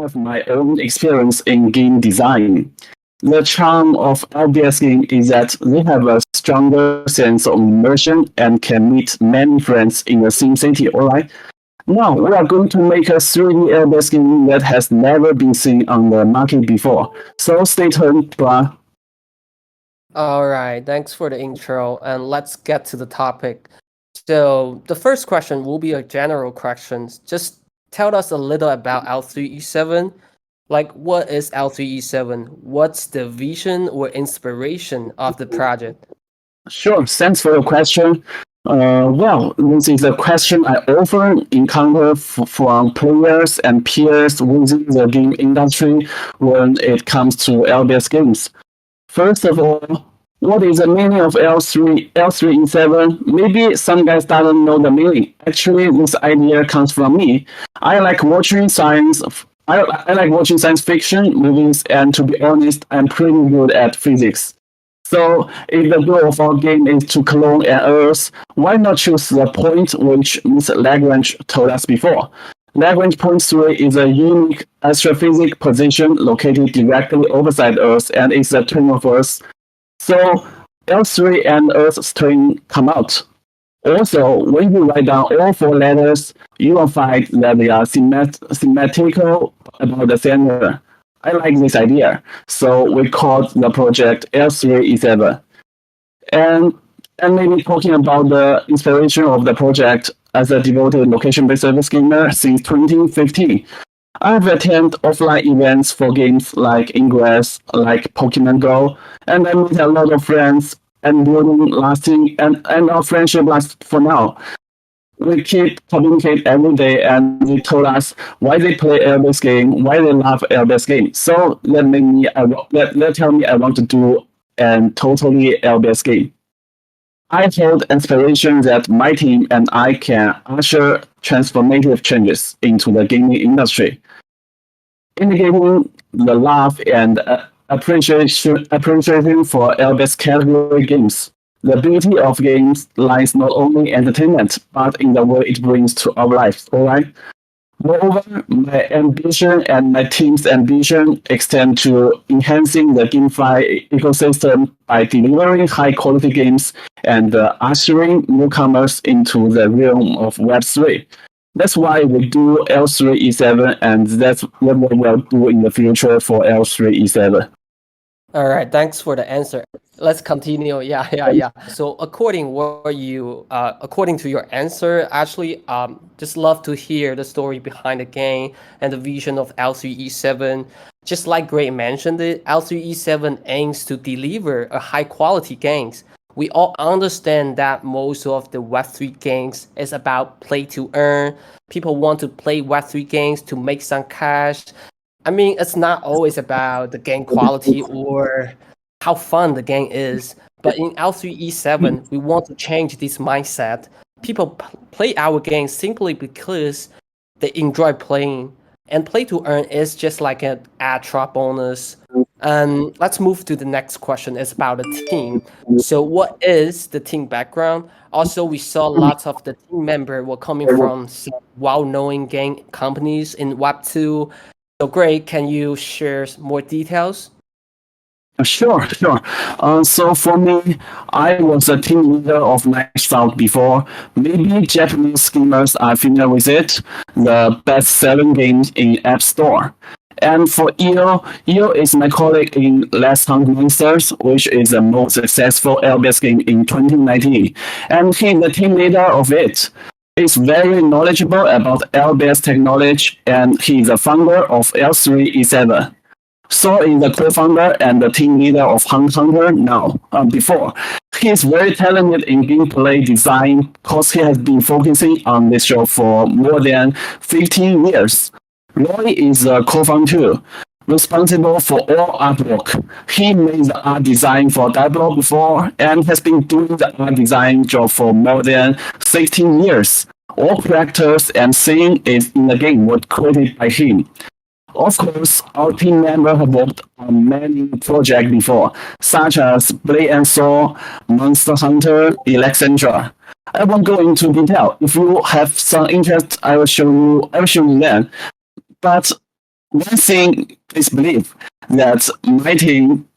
have my own experience in game design. The charm of LBS game is that they have a stronger sense of immersion and can meet many friends in the same city, alright? Now, we are going to make a 3D LBS game that has never been seen on the market before. So stay tuned, bruh. All right, thanks for the intro, and let's get to the topic. So the first question will be a general question. Just tell us a little about L3E7. Like, what is L3E7? What's the vision or inspiration of the project? Sure, thanks for your question. Well, this is a question I often encounter from players and peers within the game industry when it comes to LBS games. First of all, what is the meaning of L3E7? Maybe some guys doesn't know the meaning. Actually, this idea comes from me. I like watching science. I like watching science fiction movies, and to be honest, I'm pretty good at physics. So, if the goal of our game is to clone an Earth, why not choose the point which Ms. Lagrange told us before? Lagrange point 3 is a unique astrophysics position located directly opposite Earth and is the twin of Earth. So L3 and Earth's twin come out. Also, when you write down all four letters, you will find that they are symmetrical about the center. I like this idea, so we called the project L3E7. And and maybe talking about the inspiration of the project as a devoted location-based service gamer since 2015. I've attended offline events for games like Ingress, like Pokemon Go, and I met a lot of friends and building lasting and our friendship lasts for now. We keep communicate every day and they told us why they play LBS game, why they love LBS game. So that tell me I want to do an totally LBS game. I hold inspiration that my team and I can usher transformative changes into the gaming industry, indicating the love and appreciation for LBS category games. The beauty of games lies not only in entertainment, but in the way it brings to our lives, alright? Moreover, my ambition and my team's ambition extend to enhancing the GameFi ecosystem by delivering high-quality games and ushering newcomers into the realm of Web3. That's why we do L3E7, and that's what we will do in the future for L3E7. All right, thanks for the answer. Let's continue. Yeah. So according to your answer, actually, just love to hear the story behind the game and the vision of L3E7. Just like Gray mentioned it, L3E7 aims to deliver a high quality games. We all understand that most of the Web3 games is about play to earn. People want to play Web3 games to make some cash. I mean, it's not always about the game quality or how fun the game is. But in L3E7, we want to change this mindset. People play our game simply because they enjoy playing. And play to earn is just like an extra bonus. And let's move to the next question. It's about the team. So what is the team background? Also, we saw lots of the team members were coming from some well-known game companies in Web2. So great, can you share more details? Sure. So for me, I was a team leader of Nightfall before. Maybe Japanese gamers are familiar with it, the best-selling game in App Store. And for Io is my colleague in Let's Hunt Monsters, which is the most successful LBS game in 2019. And he's the team leader of it. He's very knowledgeable about LBS technology, and he's the founder of L3E7. So is the co-founder and the team leader of Hunt Hunter now, before. He is very talented in gameplay design because he has been focusing on this show for more than 15 years. Roy is the co-founder too, responsible for all artwork. He made the art design for Diablo before and has been doing the art design job for more than 16 years. All characters and scene is in the game were created by him. Of course, our team members have worked on many projects before, such as Blade and Soul, Monster Hunter, etc. I won't go into detail. If you have some interest, I will show you then. But one thing, please believe that my team,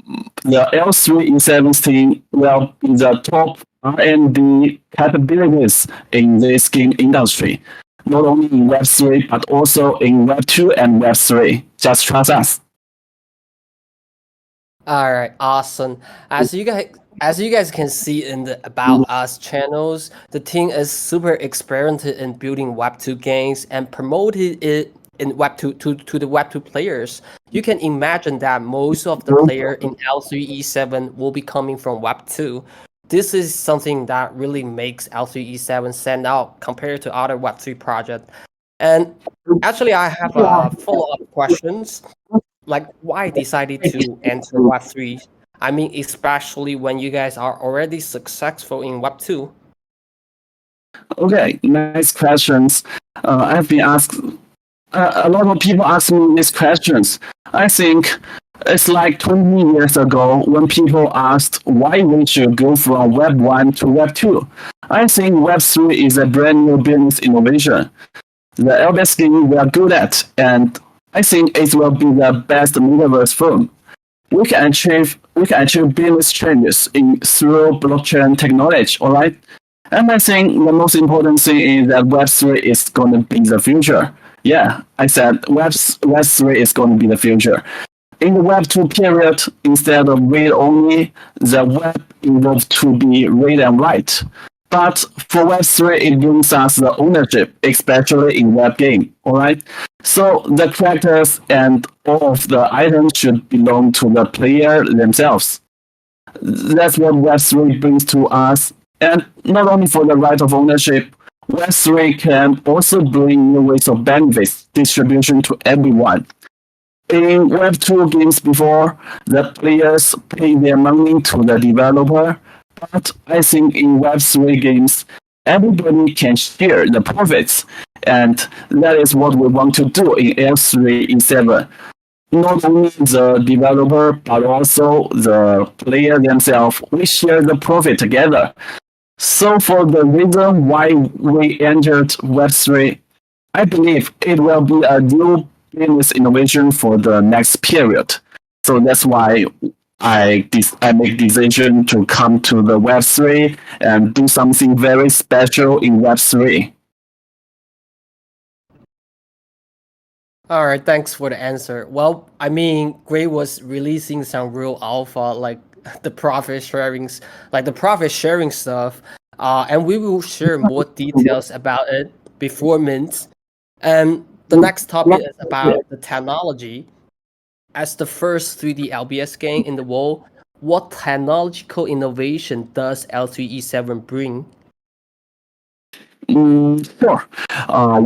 the L3E7 team, will be the top R&D capabilities in this game industry, not only in Web3 but also in Web2 and Web3. Just trust us. All right, awesome. As you guys can see in the About Us channels, the team is super experienced in building Web2 games and promoted it in Web2 to the Web2 players. You can imagine that most of the player in L3E7 will be coming from Web2. This is something that really makes L3E7 stand out compared to other Web3 projects. And actually, I have follow-up questions like why decided to enter Web3? I mean, especially when you guys are already successful in Web2. Okay, nice questions. I've been asked a lot of people ask me these questions. I think it's like 20 years ago when people asked why we should go from Web 1 to Web 2. I think Web 3 is a brand new business innovation. The LBS game we are good at, and I think it will be the best metaverse firm. We can achieve business changes through blockchain technology, all right? And I think the most important thing is that Web3 is going to be the future. Yeah, I said Web3 is going to be the future. In the Web2 period, instead of read only, the web evolved to be read and write. But for Web3, it gives us the ownership, especially in web game. All right. So the characters and all of the items should belong to the player themselves. That's what Web3 brings to us. And not only for the right of ownership, Web3 can also bring new ways of benefits distribution to everyone. In Web2 games before, the players pay their money to the developer, but I think in Web3 games, everybody can share the profits, and that is what we want to do in L3E7. Not only the developer, but also the player themselves, we share the profit together. So for the reason why we entered Web3, I believe it will be a new business innovation for the next period. So that's why I make decision to come to the Web3 and do something very special in Web3. All right, thanks for the answer. Well, I mean, Gray was releasing some real alpha, like the profit sharing stuff, and we will share more details about it before Mint. And the next topic is about the technology. As the first 3D LBS game in the world, what technological innovation does L3E7 bring? Sure.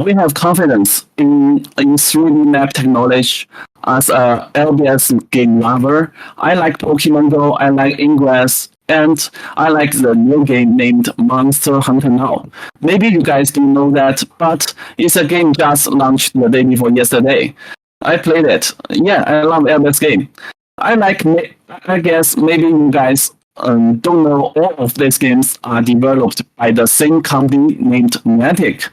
We have confidence in 3D map technology. As a LBS game lover, I like Pokemon Go, I like Ingress, and I like the new game named Monster Hunter now. Maybe you guys don't know that, but it's a game just launched the day before yesterday. I played it. Yeah, I love LBS game. I guess maybe you guys don't know all of these games are developed by the same company named Niantic.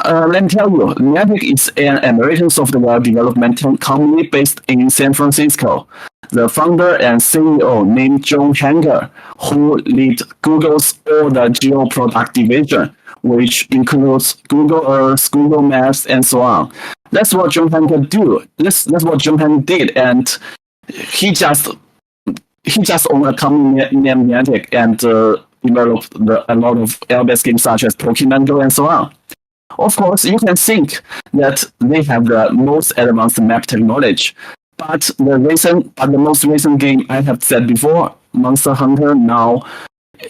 Let me tell you, Niantic is an American software development company based in San Francisco. The founder and CEO named John Hanker, who lead Google's all the geo product division, which includes Google Earth, Google Maps, and so on. That's what John Hanker do. That's what John Hanker did, and he just owned a company named Niantic and developed a lot of LBS games such as Pokemon Go and so on. Of course, you can think that they have the most advanced map technology, but the most recent game I have said before, Monster Hunter now,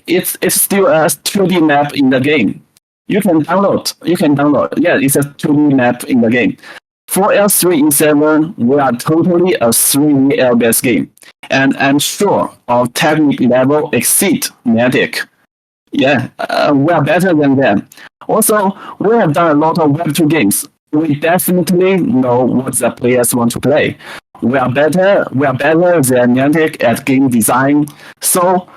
it's still a 2D map in the game. You can download. Yeah, it's a 2D map in the game. For L3E7, we are totally a 3D LBS game, and I'm sure our technical level exceed Niantic. Yeah, we are better than them. Also, we have done a lot of Web2 games. We definitely know what the players want to play. We are better than Niantic at game design. So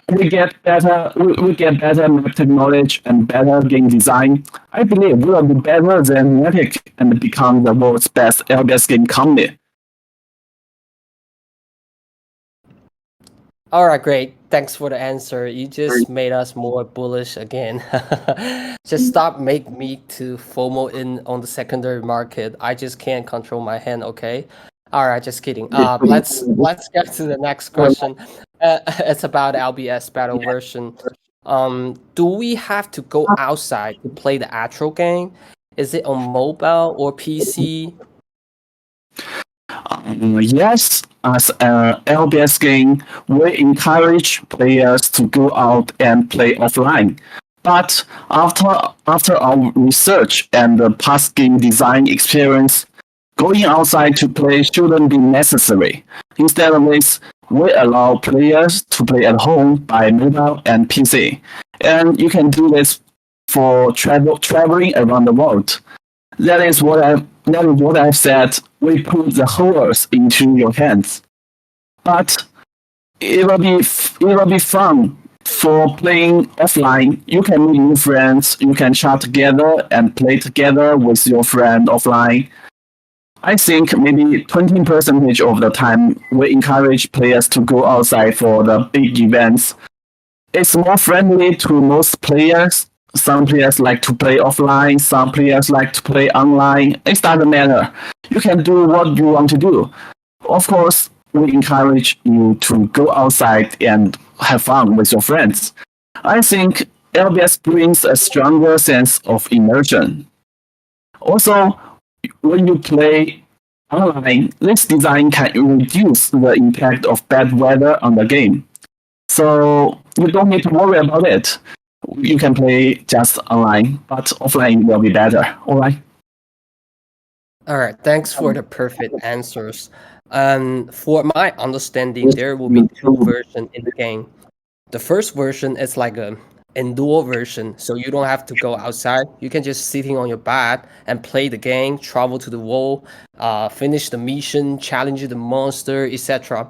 we get better we get better map technology and better game design. I believe we will be better than Epic and become the world's best LBS game company. All right, great. Thanks for the answer. You just made us more bullish again. Just stop make me to FOMO in on the secondary market. I just can't control my hand, okay? All right, just kidding. Let's get to the next question. It's about LBS battle version. Do we have to go outside to play the actual game? Is it on mobile or PC? Yes, as an LBS game, we encourage players to go out and play offline. But after our research and the past game design experience, going outside to play shouldn't be necessary. Instead of this, we allow players to play at home by mobile and PC. And you can do this for traveling around the world. That is what I've said. We put the whole earth into your hands. But it will be fun for playing offline. You can meet new friends. You can chat together and play together with your friend offline. I think maybe 20% of the time we encourage players to go outside for the big events. It's more friendly to most players. Some players like to play offline, some players like to play online. It doesn't matter. You can do what you want to do. Of course, we encourage you to go outside and have fun with your friends. I think LBS brings a stronger sense of immersion. Also, when you play online, this design can reduce the impact of bad weather on the game. So you don't need to worry about it. You can play just online, but offline will be better. All right. All right, thanks for the perfect answers. For my understanding, there will be two versions in the game. The first version is like a indoor version, so you don't have to go outside. You can just sitting on your bed and play the game, travel to the world, finish the mission, challenge the monster, etc.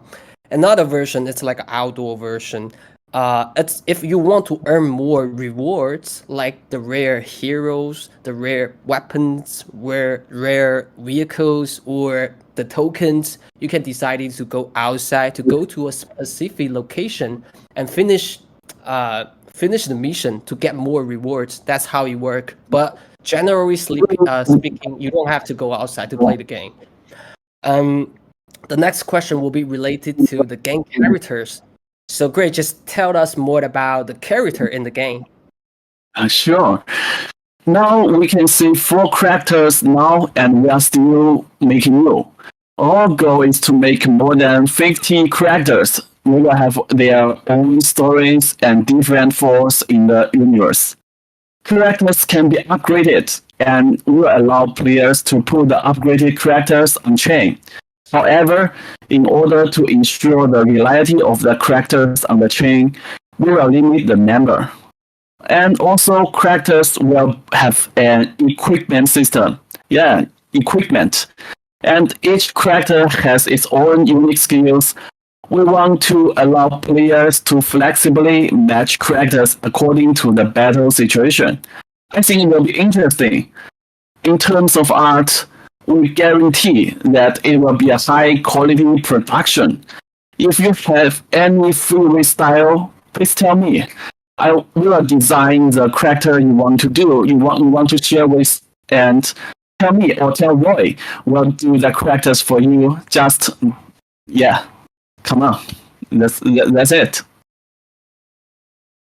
Another version is like an outdoor version. It's if you want to earn more rewards, like the rare heroes, the rare weapons, rare vehicles, or the tokens, you can decide to go outside to go to a specific location and finish the mission to get more rewards. That's how it works. But generally speaking, you don't have to go outside to play the game. The next question will be related to the game characters. So great, just tell us more about the character in the game. Sure. Now we can see 4 characters now, and we are still making new. Our goal is to make more than 50 characters. They will have their own stories and different force in the universe. Characters can be upgraded, and will allow players to put the upgraded characters on chain. However, in order to ensure the reliability of the characters on the chain, we will limit the number. And also, characters will have an equipment system. Yeah, equipment. And each character has its own unique skills. We want to allow players to flexibly match characters according to the battle situation. I think it will be interesting. In terms of art, we guarantee that it will be a high quality production. If you have any freeway style, please tell me. I will design the character you want to do, you want to share with, and tell me or tell Roy. We'll do the characters for you. Just yeah, come on. That's it.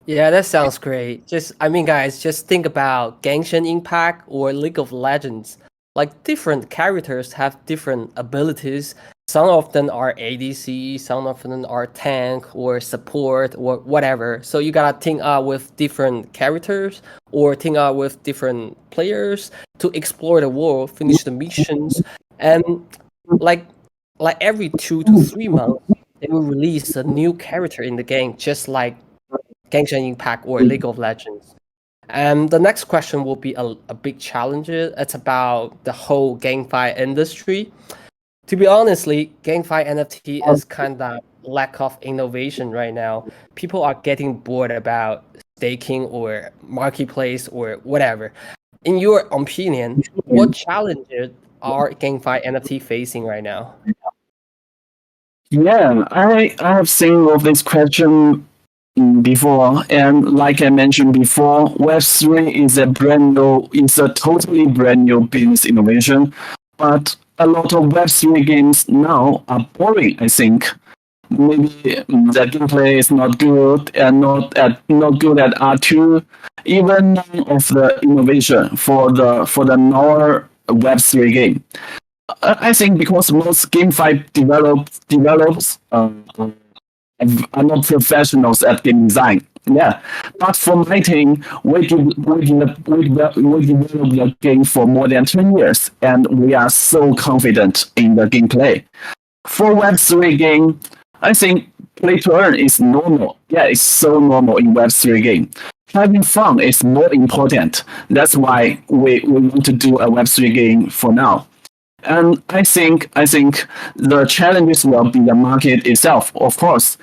Yeah, that sounds great. I mean, guys, just think about Genshin Impact or League of Legends. Like different characters have different abilities. Some of them are ADC, some of them are tank or support or whatever. So you gotta think with different characters or think with different players to explore the world, finish the missions, and like every 2 to 3 months they will release a new character in the game, just like Genshin Impact or League of Legends. And the next question will be a big challenge. It's about the whole GameFi industry. To be honestly, GameFi NFT is kind of lack of innovation right now. People are getting bored about staking or marketplace or whatever. In your opinion, what challenges are GameFi NFT facing right now? Yeah, I have seen of this question before, and like I mentioned before, Web3 is a totally brand new business innovation, but a lot of Web3 games now are boring, I think. Maybe the gameplay is not good and not good at R2. Even none of the innovation for the newer Web3 game. I think because most GameFi develops are not professionals at game design. Yeah, but for my team, we develop the game for more than 10 years, and we are so confident in the gameplay. For Web3 game, I think play to earn is normal. Yeah, it's so normal in Web3 game. Having fun is more important. That's why we want to do a Web3 game for now. And I think the challenges will be the market itself. Of course,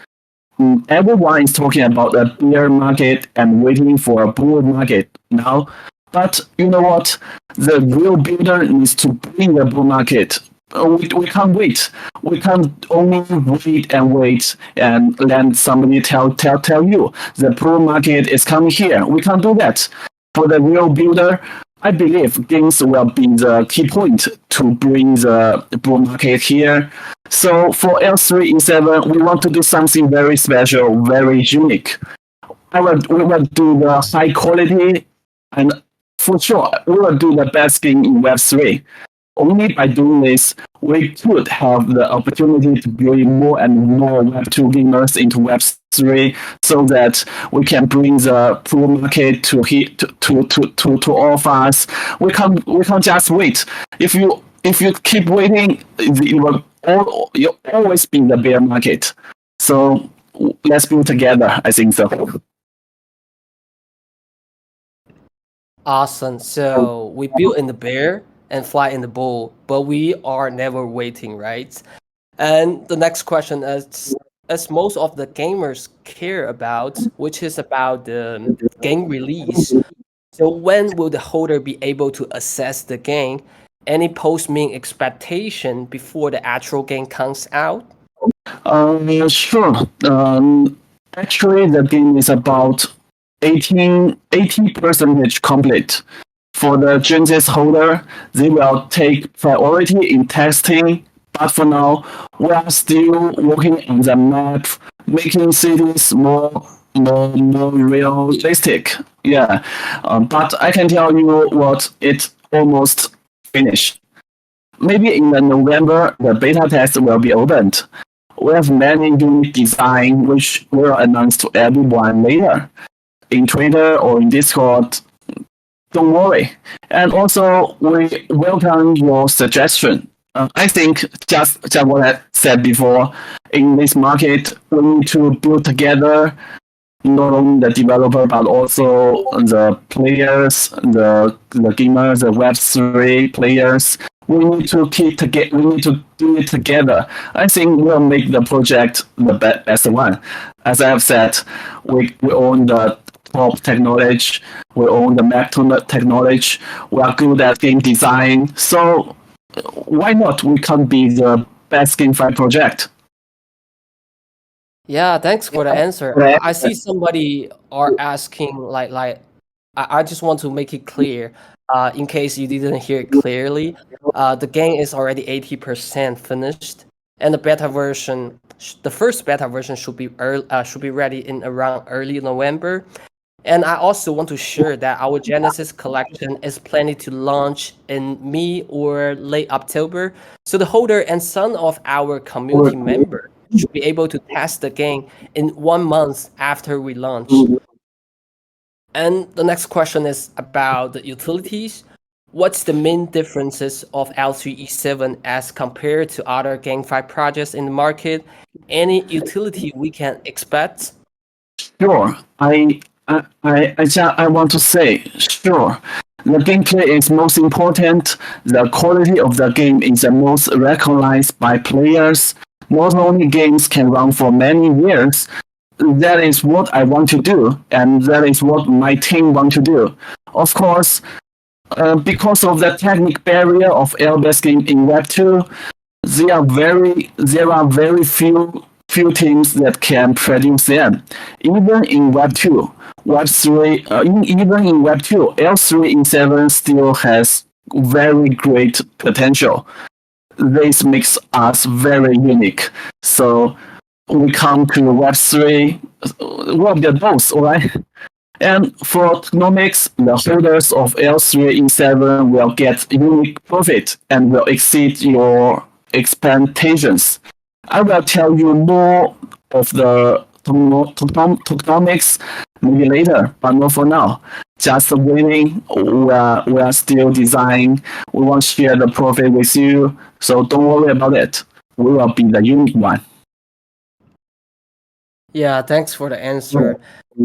everyone is talking about a bear market and waiting for a bull market now. But you know what? The real builder needs to bring the bull market. We can't wait. We can't only wait and let somebody tell you the bull market is coming here. We can't do that. For the real builder, I believe games will be the key point to bring the bull market here. So for L3E7, we want to do something very special, very unique. We will do the high quality, and for sure, we will do the best game in Web3. Only by doing this, we could have the opportunity to bring more and more Web2 gamers into Web3, so that we can bring the full market to all of us. We can't just wait. If you keep waiting, you'll always be in the bear market. So let's build together. I think so. Awesome. So we build in the bear and fly in the bull, but we are never waiting, right? And the next question is, as most of the gamers care about, which is about the game release. So when will the holder be able to assess the game? Any post-mint expectation before the actual game comes out? Sure. Actually, the game is about 80% complete. For the Genesis holder, they will take priority in testing, but for now, we are still working on the map, making cities more realistic. Yeah, but I can tell you what, it's almost finished. Maybe in the November, the beta test will be opened. We have many unique design which will announce to everyone later in Twitter or in Discord. Don't worry. And also, we welcome your suggestion. I think just what I said before, in this market, we need to build together not only the developer but also the players, the gamers, the Web3 players. We need to keep together. We need to do it together. I think we'll make the project the best one. As I have said, we own the top technology. We own the map technology. We are good at game design. So why not? We can be the best GameFi project. Yeah, thanks for the answer. I see somebody are asking I just want to make it clear, in case you didn't hear it clearly, the game is already 80% finished, and the beta version, the first beta version should be ready in around early November. And I also want to share that our Genesis collection is planning to launch in mid or late October. So the holder and some of our community members should be able to test the game in 1 month after we launch. And the next question is about the utilities. What's the main differences of L3E7 as compared to other GameFi projects in the market? Any utility we can expect? Sure. I want to say, sure. The gameplay is most important. The quality of the game is the most recognized by players. not only games can run for many years, that is what I want to do, and that is what my team want to do. Of course, because of the technical barrier of L-based game in Web 2, there are very few teams that can produce them. Even in Web 2, Web 3, even in Web 2, L3E7 still has very great potential. This makes us very unique. So we come to Web 3, well, they're both, alright? And for tokenomics, the holders of L3E7 will get unique profit and will exceed your expectations. I will tell you more of the tokenomics maybe later, but not for now. Just waiting. We are still designing. We won't share the profit with you, so don't worry about it. We will be the unique one. Yeah, thanks for the answer.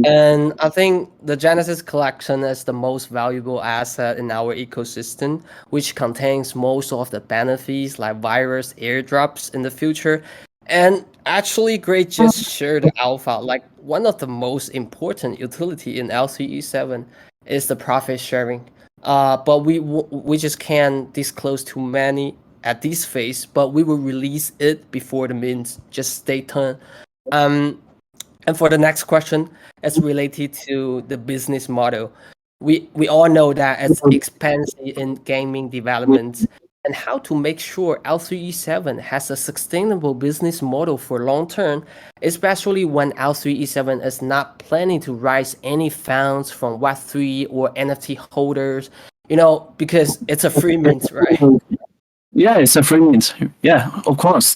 And I think the Genesis collection is the most valuable asset in our ecosystem, which contains most of the benefits like virus airdrops in the future. And actually, Great just shared the alpha. Like one of the most important utility in LCE7 is the profit sharing. But we just can't disclose too many at this phase. But we will release it before the mint. Just stay tuned. And for the next question, it's related to the business model. We all know that it's expensive in gaming development and how to make sure L3E7 has a sustainable business model for long term, especially when L3E7 is not planning to raise any funds from Web3 or NFT holders, because it's a free mint, right? Yeah, it's a free mint. Yeah, of course.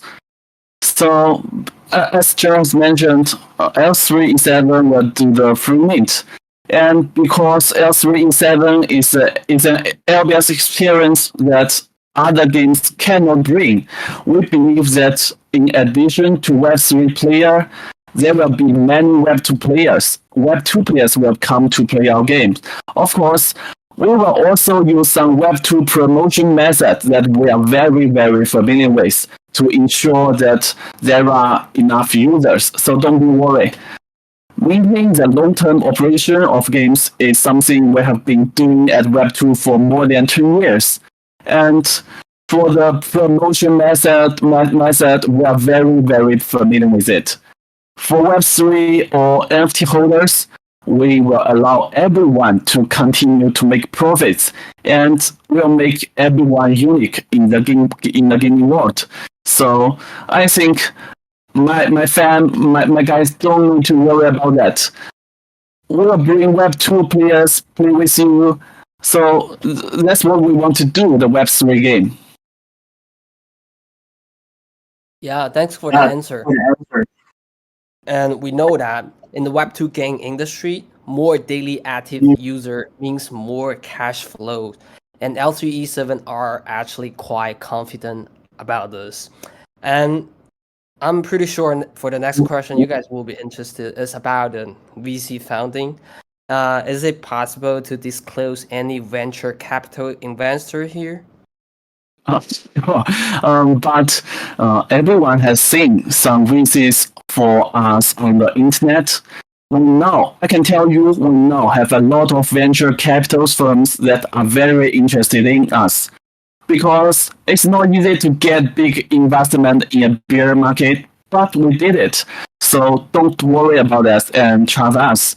So, as Charles mentioned, L3E7 will do the free mint. And because L3E7 is an LBS experience that other games cannot bring, we believe that in addition to Web3 player, there will be many Web2 players. Web2 players will come to play our games. Of course, we will also use some Web2 promotion methods that we are very, very familiar with to ensure that there are enough users. So don't be worried. We think the long-term operation of games is something we have been doing at Web2 for more than 2 years. And for the promotion method, we are very, very familiar with it. For Web3 or NFT holders, we will allow everyone to continue to make profits and will make everyone unique in the gaming world. So I think my guys don't need to worry about that. We'll bring Web2 players play with you. So that's what we want to do, the Web3 game. Yeah, thanks for the answer. And we know that in the Web2 game industry, more daily active user means more cash flow. And L3E7 are actually quite confident about this. And I'm pretty sure for the next question you guys will be interested is about the VC funding. Is it possible to disclose any venture capital investor here? But everyone has seen some VCs for us on the internet. I can tell you, we now have a lot of venture capital firms that are very interested in us. Because it's not easy to get big investment in a bear market, but we did it. So don't worry about us and trust us.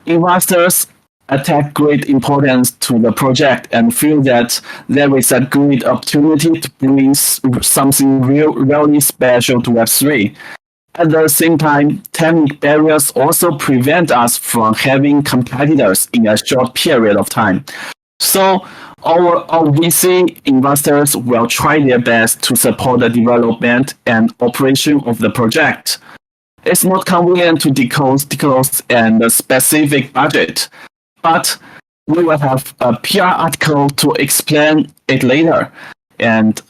Investors attach great importance to the project and feel that there is a great opportunity to bring something really special to Web3. At the same time, technical barriers also prevent us from having competitors in a short period of time. So our VC investors will try their best to support the development and operation of the project. It's not convenient to disclose and specific budget, but we will have a PR article to explain it later. And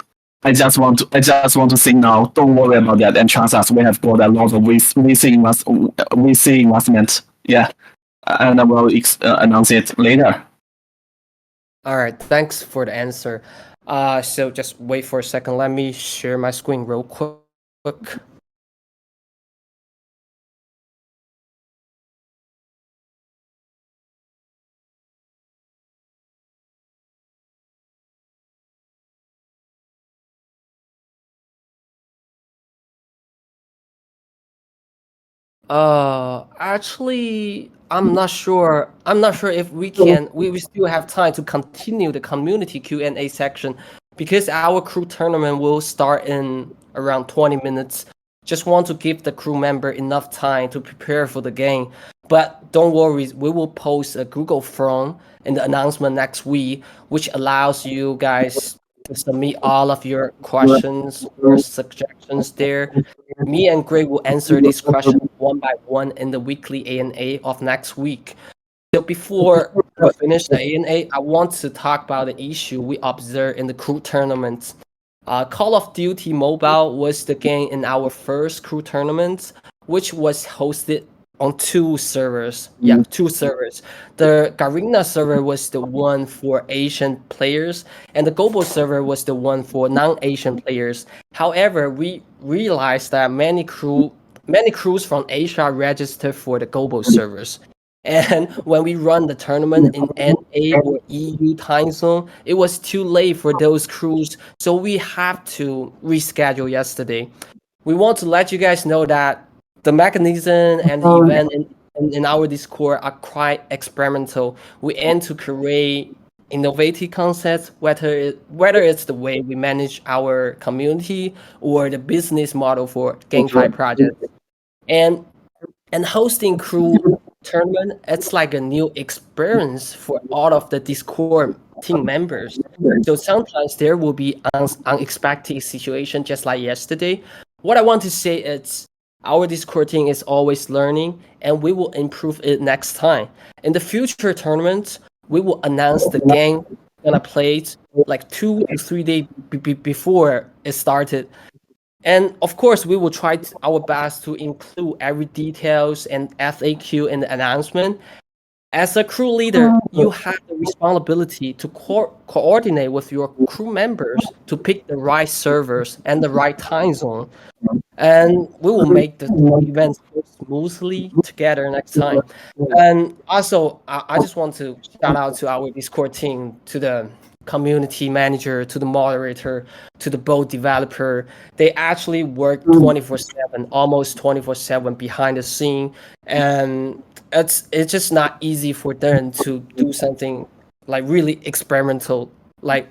I just want to say now, don't worry about that and trust us. We have got a lot of VC investment. Yeah, and I will announce it later. All right, thanks for the answer. So just wait for a second. Let me share my screen real quick. Look. Actually, I'm not sure. I'm not sure if we can. We still have time to continue the community Q&A section because our crew tournament will start in around 20 minutes. Just want to give the crew member enough time to prepare for the game. But don't worry, we will post a Google form in the announcement next week, which allows you guys to submit all of your questions or suggestions there. Me and Greg will answer these questions one by one in the weekly ANA of next week. So before we finish the ANA, I want to talk about the issue we observed in the crew tournaments. Call of Duty Mobile was the game in our first crew tournament, which was hosted on two servers. Yeah, two servers. The Garena server was the one for Asian players, and the global server was the one for non-Asian players. However, we realized that many crews from Asia registered for the global servers. And when we run the tournament in NA or EU time zone, it was too late for those crews, so we have to reschedule yesterday. We want to let you guys know that the mechanism and the event in our Discord are quite experimental. We aim to create innovative concepts, whether it's the way we manage our community or the business model for GameFi projects. And hosting crew tournament, it's like a new experience for all of the Discord team members. So sometimes there will be unexpected situation just like yesterday. What I want to say is our Discord team is always learning and we will improve it next time. In the future tournaments, we will announce the game we're gonna play it like 2 to 3 days before it started. And of course, we will try our best to include every details and FAQ in the announcement. As a crew leader, you have the responsibility to coordinate with your crew members to pick the right servers and the right time zone. And we will make the events go smoothly together next time. And also, I just want to shout out to our Discord team, to the community manager, to the moderator, to the boat developer. They actually work 24/7, almost 24/7 behind the scene, and it's just not easy for them to do something like really experimental, like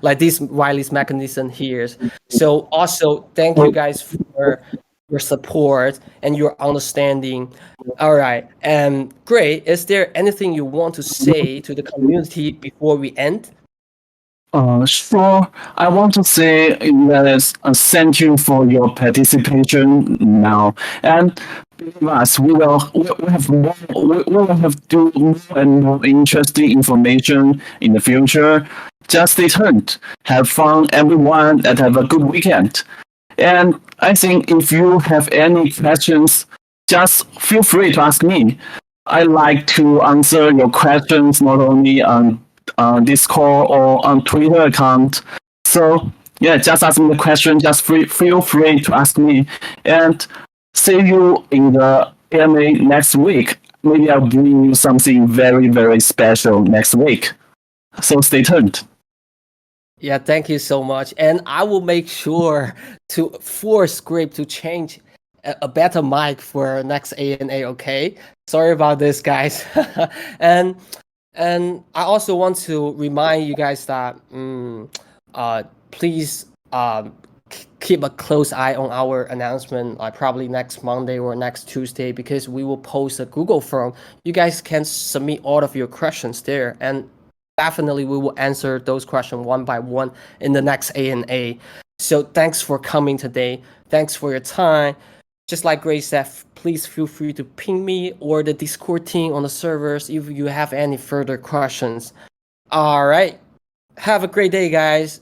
like this wireless mechanism here. So also thank you guys for your support and your understanding. All right, and great. Is there anything you want to say to the community before we end? Sure. I want to say that is thank you for your participation now, and believe us, we have more, we will have do more and more interesting information in the future. Just stay tuned. Have fun, everyone, and have a good weekend. And I think if you have any questions, just feel free to ask me. I like to answer your questions not only on Discord or on Twitter account. So yeah, just ask me the question. Just feel free to ask me, and see you in the AMA next week. Maybe I'll bring you something very special next week. So stay tuned. Yeah, thank you so much. And I will make sure to force Script to change a better mic for next ANA, okay? Sorry about this, guys. and I also want to remind you guys that please keep a close eye on our announcement, probably next Monday or next Tuesday, because we will post a Google form. You guys can submit all of your questions there, and definitely we will answer those questions one by one in the next ANA. So thanks for coming today. Thanks for your time. Just like Grace said, please feel free to ping me or the Discord team on the servers if you have any further questions. All right. Have a great day, guys.